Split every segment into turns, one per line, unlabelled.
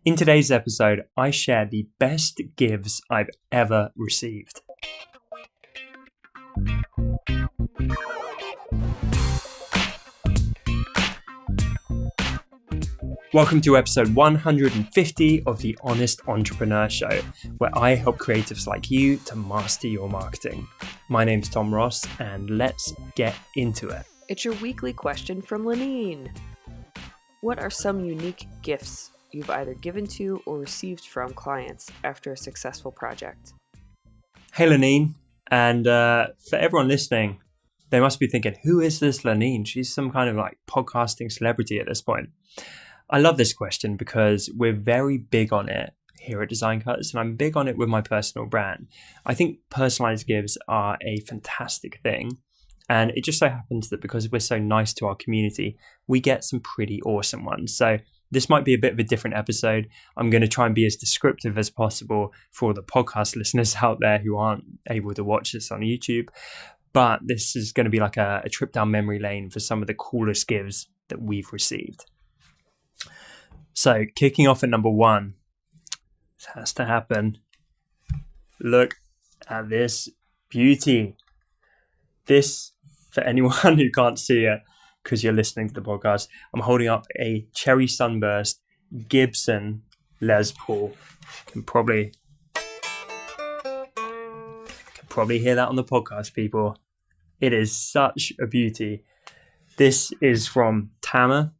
In today's episode, I share the best gifts I've ever received. Welcome to episode 150 of the Honest Entrepreneur Show, where I help creatives like you to master your marketing. My name's Tom Ross, and let's get into it.
It's your weekly question from Lenine. What are some unique gifts you've either given to or received from clients after a successful project?
Hey Lenine, and for everyone listening, they must be thinking, who is this Lenine? She's some kind of like podcasting celebrity at this point. I love this question because we're very big on it here at DesignCuts, and I'm big on it with my personal brand. I think personalized gifts are a fantastic thing, and it just so happens that because we're so nice to our community, we get some pretty awesome ones. So this might be a bit of a different episode. I'm going to try and be as descriptive as possible for the podcast listeners out there who aren't able to watch this on YouTube, but this is going to be like a trip down memory lane for some of the coolest gifts that we've received. So kicking off at number one, this has to happen. Look at this beauty. This, for anyone who can't see it because you're listening to the podcast, I'm holding up a cherry Sunburst Gibson Les Paul. Can probably hear that on the podcast, people. It is such a beauty. This is from Tamer,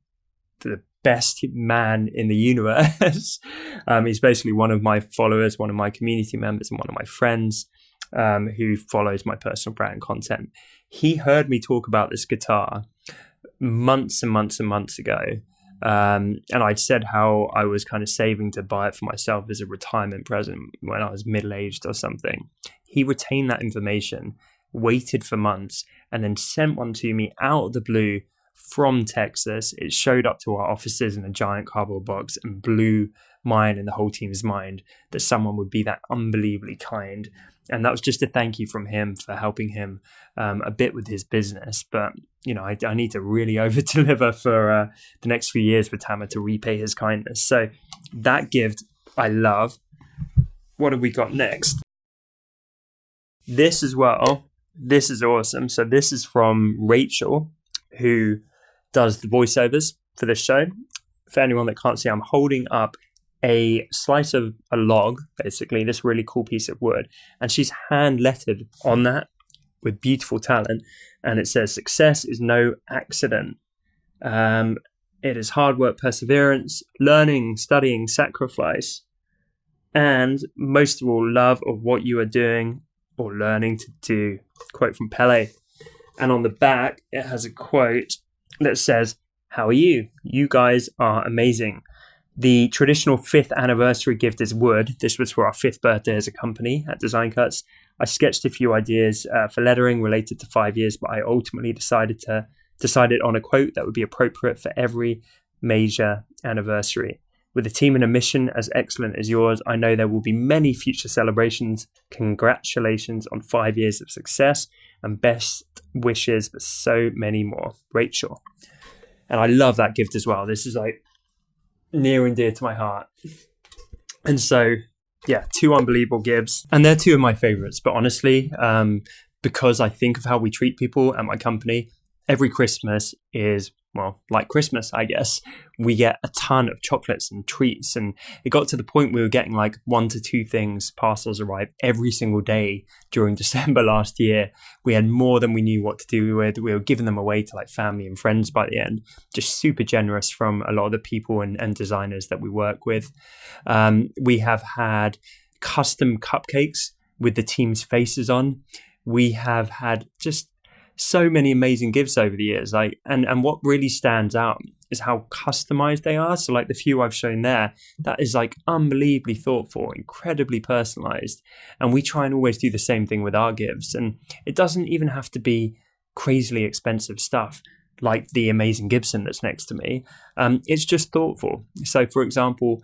the best man in the universe. He's basically one of my followers, one of my community members, and one of my friends who follows my personal brand content. He heard me talk about this guitar months and months and months ago. And I'd said how I was kind of saving to buy it for myself as a retirement present when I was middle-aged or something. He retained that information, waited for months, and then sent one to me out of the blue from Texas. It showed up to our offices in a giant cardboard box and blew mine and the whole team's mind that someone would be that unbelievably kind. And that was just a thank you from him for helping him a bit with his business. But, you know, I need to really over-deliver for the next few years with Tamer to repay his kindness. So that gift I love. What have we got next? This as well. This is awesome. So this is from Rachel, who does the voiceovers for this show. For anyone that can't see, I'm holding up a slice of a log, basically, this really cool piece of wood, and she's hand lettered on that with beautiful talent, and it says, "Success is no accident. It is hard work, perseverance, learning, studying, sacrifice, and most of all, love of what you are doing or learning to do." Quote from Pele. And on the back, it has a quote that says, "How are you? You guys are amazing. The traditional 5th anniversary gift is wood. This was for our 5th birthday as a company at DesignCuts. I sketched a few ideas for lettering related to 5 years, but I ultimately decided on a quote that would be appropriate for every major anniversary. With a team and a mission as excellent as yours, I know there will be many future celebrations. Congratulations on 5 years of success and best wishes for so many more. Rachel." And I love that gift as well. This is like near and dear to my heart. And so, yeah, 2 unbelievable gifts. And they're 2 of my favorites. But honestly, because I think of how we treat people at my company, every Christmas is, well, like Christmas, I guess. We get a ton of chocolates and treats, and it got to the point we were getting like 1 to 2 parcels arrive every single day during December last year. We had more than we knew what to do with. We were giving them away to like family and friends by the end. Just super generous from a lot of the people and designers that we work with. We have had custom cupcakes with the team's faces on. We have had just so many amazing gifts over the years, like and what really stands out is how customized they are. So like the few I've shown there, that is like unbelievably thoughtful, incredibly personalized, and we try and always do the same thing with our gifts. And it doesn't even have to be crazily expensive stuff like the amazing Gibson that's next to me. It's just thoughtful. So for example,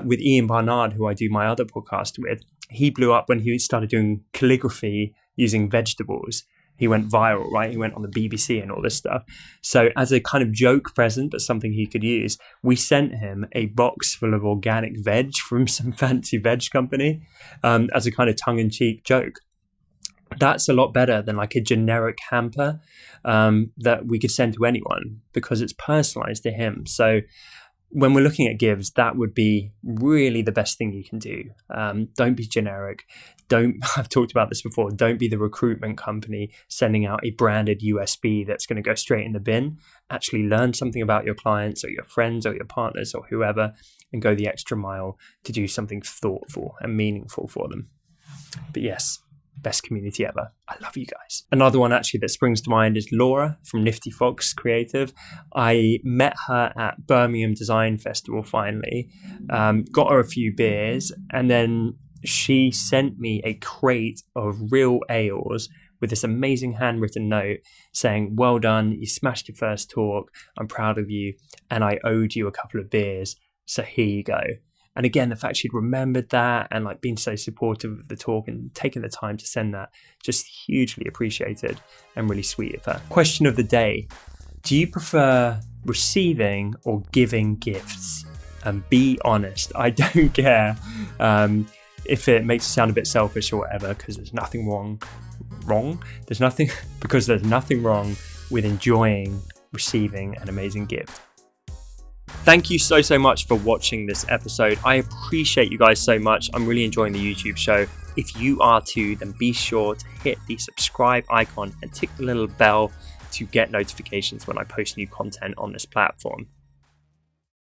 with Ian Barnard, who I do my other podcast with, he blew up when he started doing calligraphy using vegetables. he went viral, right? He went on the BBC and all this stuff. So as a kind of joke present, but something he could use, we sent him a box full of organic veg from some fancy veg company as a kind of tongue-in-cheek joke. That's a lot better than like a generic hamper that we could send to anyone, because it's personalized to him. So when we're looking at gives, that would be really the best thing you can do. Don't be generic. I've talked about this before, don't be the recruitment company sending out a branded USB that's going to go straight in the bin. Actually learn something about your clients or your friends or your partners or whoever, and go the extra mile to do something thoughtful and meaningful for them. But yes, best community ever. I love you guys. Another one actually that springs to mind is Laura from Nifty Fox Creative. I met her at Birmingham Design Festival finally, got her a few beers, and then she sent me a crate of real ales with this amazing handwritten note saying, well done, you smashed your first talk, I'm proud of you, and I owed you a couple of beers, so here you go. And again, the fact she'd remembered that and like been so supportive of the talk and taken the time to send that, just hugely appreciated and really sweet of her. Question of the day: do you prefer receiving or giving gifts? And be honest. I don't care if it makes it sound a bit selfish or whatever, because there's nothing wrong. There's nothing wrong with enjoying receiving an amazing gift. Thank you so much for watching this episode. I appreciate you guys so much. I'm really enjoying the YouTube show. If you are too, then be sure to hit the subscribe icon and tick the little bell to get notifications when I post new content on this platform.